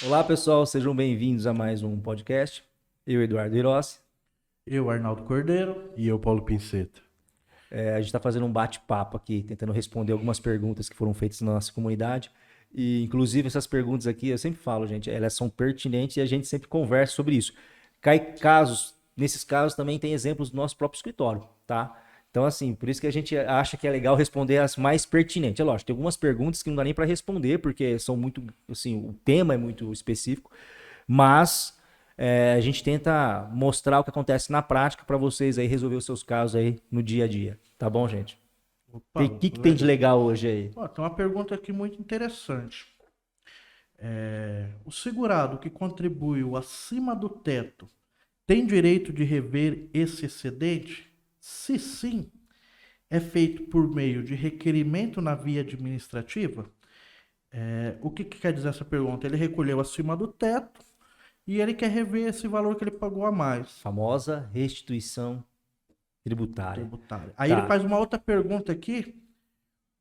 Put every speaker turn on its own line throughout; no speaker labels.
Olá, pessoal, sejam bem-vindos a mais um podcast. Eu, Eduardo Hirossi.
Eu, Arnaldo Cordeiro.
E eu, Paulo Pinceta.
A gente está fazendo um bate-papo aqui, tentando responder algumas perguntas que foram feitas na nossa comunidade. E, inclusive, essas perguntas aqui, eu sempre falo, gente, elas são pertinentes e a gente sempre conversa sobre isso. Nesses casos também tem exemplos do nosso próprio escritório, tá? Então, assim, por isso que a gente acha que é legal responder as mais pertinentes. É lógico, tem algumas perguntas que não dá nem para responder, porque são muito, assim, o tema é muito específico, mas a gente tenta mostrar o que acontece na prática para vocês aí resolver os seus casos aí no dia a dia. Tá bom, gente?
Opa,
O que tem de legal hoje aí?
Ó, tem uma pergunta aqui muito interessante. O segurado que contribuiu acima do teto tem direito de rever esse excedente? Se sim, é feito por meio de requerimento na via administrativa? O que quer dizer essa pergunta? Ele recolheu acima do teto e ele quer rever esse valor que ele pagou a mais.
Famosa restituição tributária.
Aí
Tá.
ele faz uma outra pergunta aqui.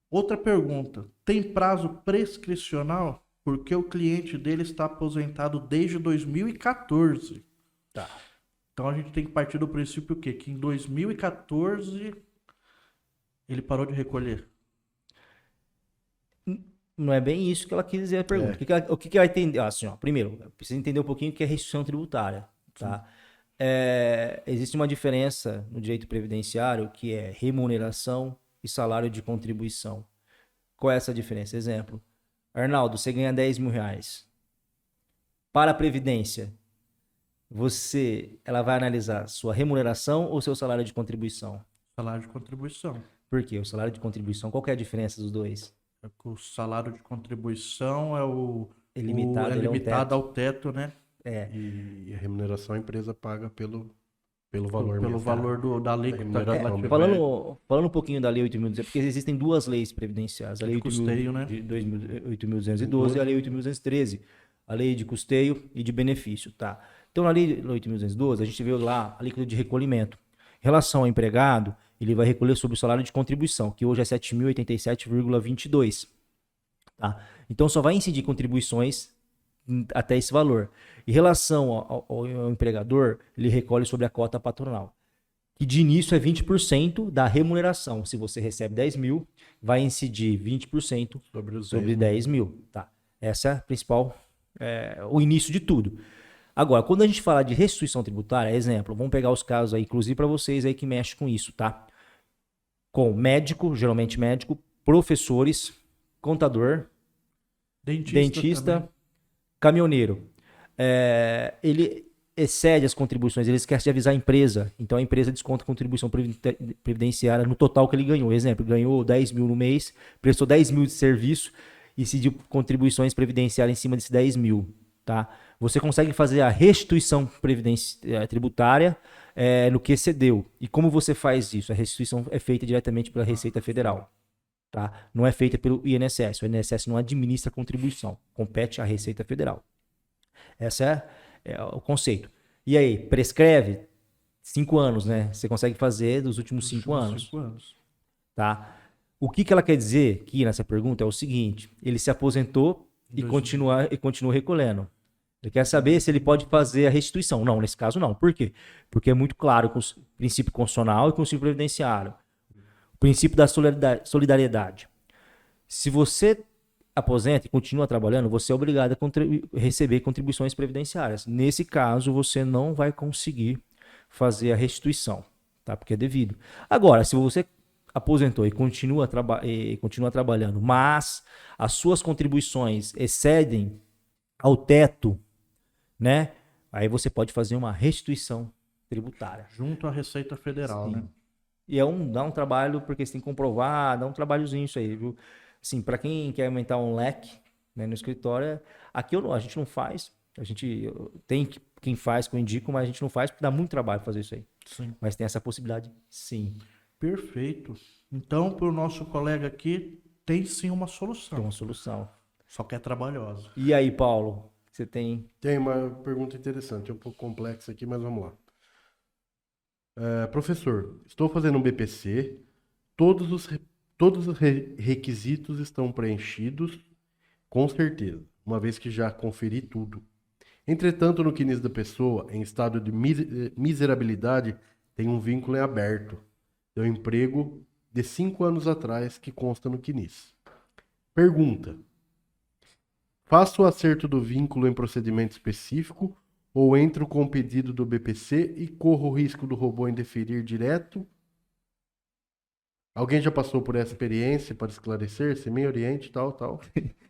Outra pergunta. Tem prazo prescricional? Porque o cliente dele está aposentado desde 2014.
Tá.
Então a gente tem que partir do princípio o quê? Que em 2014 ele parou de recolher.
Não é bem isso que ela quis dizer a pergunta. O que ela entender? Assim, ó, primeiro, precisa entender um pouquinho o que é restituição tributária. Tá? Existe uma diferença no direito previdenciário que é remuneração e salário de contribuição. Qual é essa diferença? Exemplo, Arnaldo, você ganha 10 mil reais. Para a Previdência, ela vai analisar sua remuneração ou seu salário de contribuição?
Salário de contribuição.
Por quê? O salário de contribuição, qual que é a diferença dos dois?
O salário de contribuição é
limitado, ele é um
limitado ao teto, né?
E a remuneração a empresa paga pelo valor
Pelo
mesmo.
valor da lei que
remuneração.
Falando um pouquinho da Lei 8.200, porque existem duas leis previdenciárias, a Lei
De custeio, né?
de 8.212 e a Lei 8.213, a Lei de custeio e de benefício, tá? Então, na Lei 8.212, a gente vê lá a alíquota de recolhimento. Em relação ao empregado, ele vai recolher sobre o salário de contribuição, que hoje é 7.087,22, tá? Então, só vai incidir contribuições até esse valor. Em relação ao empregador, ele recolhe sobre a cota patronal, que de início é 20% da remuneração. Se você recebe 10 mil, vai incidir 20% sobre 10 mil. Tá? Essa é a principal, o início de tudo. Agora, quando a gente fala de restituição tributária, exemplo, vamos pegar os casos aí, inclusive para vocês aí que mexem com isso, tá? Com médico, geralmente médico, professores, contador, dentista caminhoneiro. Ele excede as contribuições, ele esquece de avisar a empresa. Então a empresa desconta a contribuição previdenciária no total que ele ganhou. Exemplo, ganhou 10 mil no mês, prestou 10 mil de serviço e incidiu contribuições previdenciárias em cima desses 10 mil. Tá? Você consegue fazer a restituição tributária no que excedeu. E como você faz isso? A restituição é feita diretamente pela Receita Federal. Tá? Não é feita pelo INSS. O INSS não administra a contribuição. Compete à Receita Federal. Esse é o conceito. E aí, prescreve 5 anos, né? Você consegue fazer dos últimos 5 anos.
5 anos.
Tá? O que ela quer dizer aqui nessa pergunta é o seguinte: ele se aposentou e continua recolhendo. Ele quer saber se ele pode fazer a restituição. Não, nesse caso não. Por quê? Porque é muito claro com o princípio constitucional e com o princípio previdenciário. O princípio da solidariedade. Se você aposenta e continua trabalhando, você é obrigado a receber contribuições previdenciárias. Nesse caso, você não vai conseguir fazer a restituição, tá? Porque é devido. Agora, se você aposentou e continua trabalhando, mas as suas contribuições excedem ao teto, né? Aí você pode fazer uma restituição tributária.
Junto à Receita Federal,
Sim.
né?
E dá um trabalho, porque você tem que comprovar, dá um trabalhozinho isso aí, viu? Assim, para quem quer aumentar um leque, né, no escritório, aqui a gente não faz. A gente tem quem faz, que eu indico, mas a gente não faz porque dá muito trabalho fazer isso aí.
Sim.
Mas tem essa possibilidade, sim.
Perfeito. Então, para o nosso colega aqui, tem sim uma solução.
Tem uma solução.
Só que é trabalhosa.
E aí, Paulo, você tem...
Tem uma pergunta interessante, um pouco complexa aqui, mas vamos lá. Professor, estou fazendo um BPC, todos os requisitos estão preenchidos, com certeza. uma vez que já conferi tudo. Entretanto, no CNIS da pessoa, em estado de miserabilidade, tem um vínculo em aberto. Deu emprego de 5 anos atrás, que consta no CNIS. Pergunta. Faço o acerto do vínculo em procedimento específico ou entro com o pedido do BPC e corro o risco do robô indeferir direto? Alguém já passou por essa experiência para esclarecer? Se me oriente, tal.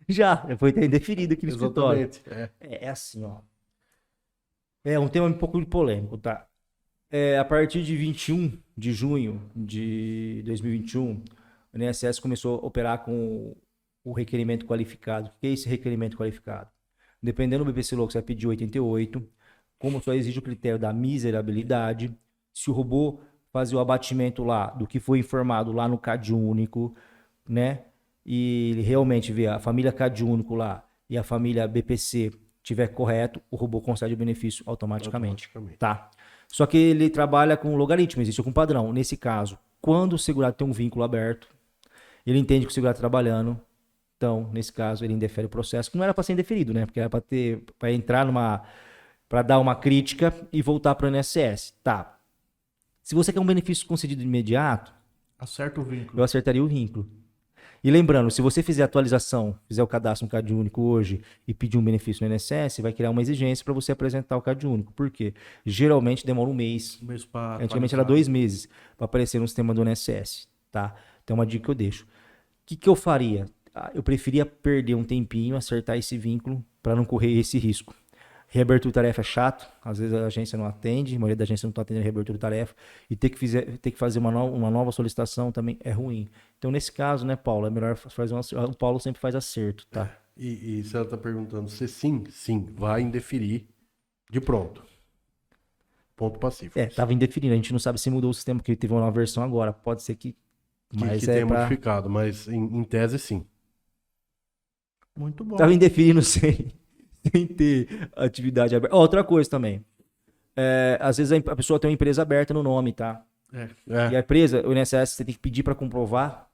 Já foi até indeferido aqui no escritório.
Exatamente.
É assim, ó. É um tema um pouco polêmico, tá? A partir de 21 de junho de 2021, o INSS começou a operar com o requerimento qualificado. O que é esse requerimento qualificado? Dependendo do BPC Louco, você vai pedir 88. Como só exige o critério da miserabilidade, se o robô fazer o abatimento lá do que foi informado lá no CAD único, né? E ele realmente vê a família CAD único lá e a família BPC tiver correto, o robô concede o benefício automaticamente. Tá? Só que ele trabalha com logaritmo, existe algum padrão. Nesse caso, quando o segurado tem um vínculo aberto, ele entende que o segurado está trabalhando, então, nesse caso, ele indefere o processo, que não era para ser indeferido, né? Porque era para entrar para dar uma crítica e voltar para o INSS. Tá. Se você quer um benefício concedido de imediato,
Acerta o vínculo.
eu acertaria o vínculo. E lembrando, se você fizer a atualização, fizer o cadastro no CAD único hoje e pedir um benefício no INSS, vai criar uma exigência para você apresentar o CAD único. Por quê? Geralmente demora um mês. Antigamente era 2 meses para aparecer no sistema do INSS. Tá? Então é uma dica que eu deixo. O que eu faria? Eu preferia perder um tempinho, acertar esse vínculo para não correr esse risco. Reabertura de tarefa é chato, às vezes a agência não atende, a maioria da agência não está atendendo a reabertura de tarefa, e ter que fazer uma nova solicitação também é ruim. Então, nesse caso, né, Paulo, é melhor fazer o Paulo sempre faz acerto, tá?
E se ela está perguntando se sim, vai indeferir de pronto. Ponto pacífico.
Estava indefinido, a gente não sabe se mudou o sistema, porque teve uma nova versão agora, pode ser que
tenha modificado, mas em tese sim.
Muito bom.
Estava indefinido sem ter atividade aberta. Outra coisa também. Às vezes a pessoa tem uma empresa aberta no nome, tá? E a empresa, o INSS, você tem que pedir para comprovar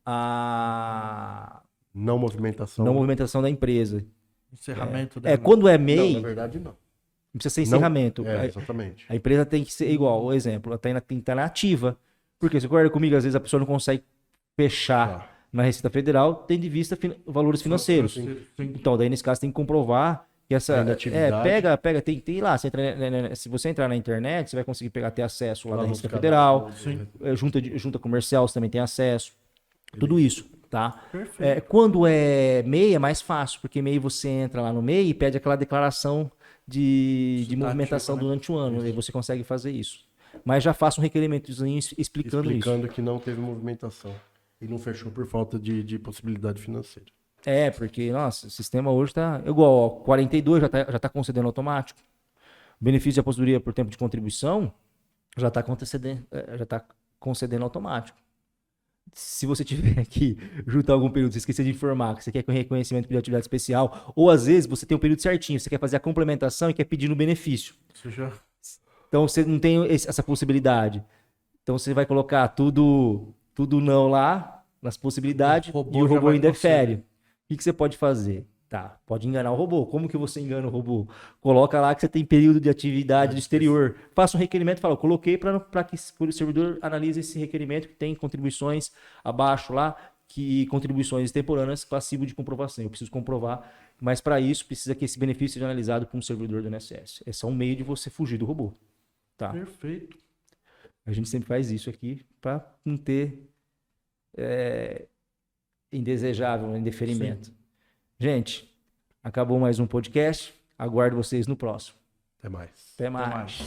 a
não
movimentação da empresa.
Encerramento
quando é MEI.
Não, na verdade não.
Não precisa ser encerramento.
Exatamente.
A empresa tem que ser igual, o exemplo, ela tem que estar na ativa. Porque você concorda comigo, às vezes a pessoa não consegue fechar na Receita Federal, tendo de vista valores financeiros.
Sim.
Então, daí nesse caso tem que comprovar que essa pega, tem lá, se você entrar na internet, você vai conseguir ter acesso lá da Receita Federal, junta comercial, você também tem acesso, tudo isso, tá? Quando é MEI é mais fácil, porque MEI você entra lá no MEI e pede aquela declaração de movimentação durante o ano, aí você consegue fazer isso. Mas já faça um requerimentozinho explicando isso.
Que não teve movimentação e não fechou por falta de possibilidade financeira.
Porque, nossa, o sistema hoje tá igual, 42 já tá concedendo automático. O benefício de aposentadoria por tempo de contribuição já tá concedendo automático. Se você tiver que juntar algum período, você esquecer de informar que você quer com reconhecimento de atividade especial, ou às vezes você tem um período certinho, você quer fazer a complementação e quer pedir no benefício. Então você não tem essa possibilidade. Então você vai colocar tudo não lá, nas possibilidades, e o robô indefere. O que você pode fazer? Tá, pode enganar o robô. Como que você engana o robô? Coloca lá que você tem período de atividade do exterior. Faça um requerimento e fala, coloquei para que o servidor analise esse requerimento que tem contribuições abaixo lá, que contribuições extemporâneas passivo de comprovação. Eu preciso comprovar, mas para isso precisa que esse benefício seja analisado por um servidor do INSS. Esse é um meio de você fugir do robô. Tá?
Perfeito.
A gente sempre faz isso aqui para não ter indesejável indeferimento. Sim. Gente, acabou mais um podcast. Aguardo vocês no próximo.
Até mais.
Até mais.